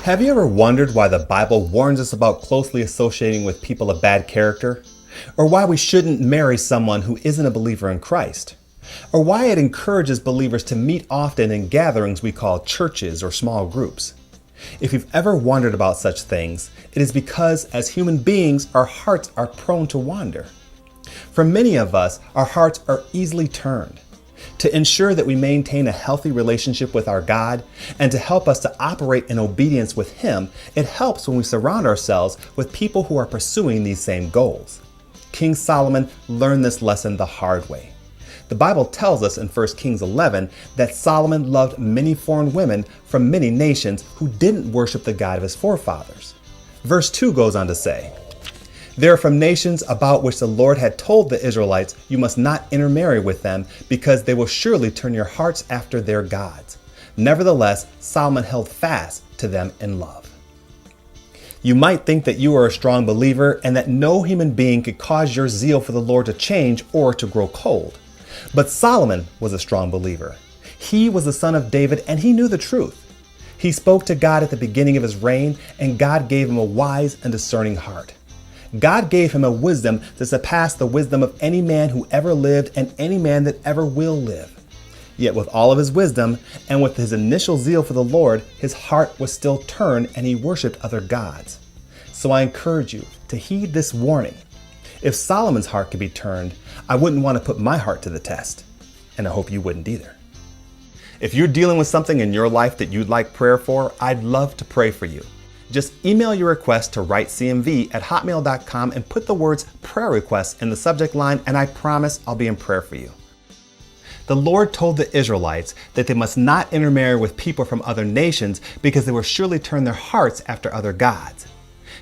Have you ever wondered why the Bible warns us about closely associating with people of bad character? Or why we shouldn't marry someone who isn't a believer in Christ? Or why it encourages believers to meet often in gatherings we call churches or small groups? If you've ever wondered about such things, it is because as human beings, our hearts are prone to wander. For many of us, our hearts are easily turned. To ensure that we maintain a healthy relationship with our God and to help us to operate in obedience with Him, it helps when we surround ourselves with people who are pursuing these same goals. King Solomon learned this lesson the hard way. The Bible tells us in 1 Kings 11 that Solomon loved many foreign women from many nations who didn't worship the God of his forefathers. Verse 2 goes on to say, "They are from nations about which the Lord had told the Israelites, you must not intermarry with them, because they will surely turn your hearts after their gods. Nevertheless, Solomon held fast to them in love." You might think that you are a strong believer and that no human being could cause your zeal for the Lord to change or to grow cold. But Solomon was a strong believer. He was the son of David and he knew the truth. He spoke to God at the beginning of his reign, and God gave him a wise and discerning heart. God gave him a wisdom to surpass the wisdom of any man who ever lived and any man that ever will live. Yet with all of his wisdom and with his initial zeal for the Lord, his heart was still turned and he worshiped other gods. So I encourage you to heed this warning. If Solomon's heart could be turned, I wouldn't want to put my heart to the test. And I hope you wouldn't either. If you're dealing with something in your life that you'd like prayer for, I'd love to pray for you. Just email your request to writecmv@hotmail.com and put the words prayer request in the subject line, and I promise I'll be in prayer for you. The Lord told the Israelites that they must not intermarry with people from other nations because they will surely turn their hearts after other gods.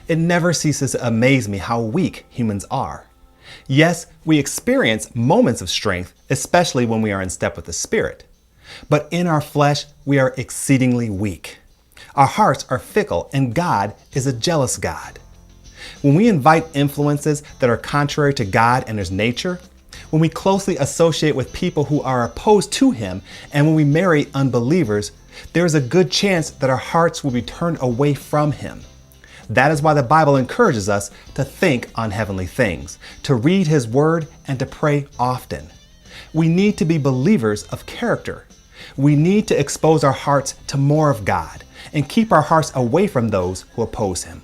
It never ceases to amaze me how weak humans are. Yes, we experience moments of strength, especially when we are in step with the Spirit. But in our flesh, we are exceedingly weak. Our hearts are fickle, and God is a jealous God. When we invite influences that are contrary to God and His nature, when we closely associate with people who are opposed to Him, and when we marry unbelievers, there is a good chance that our hearts will be turned away from Him. That is why the Bible encourages us to think on heavenly things, to read His Word, and to pray often. We need to be believers of character. We need to expose our hearts to more of God and keep our hearts away from those who oppose Him.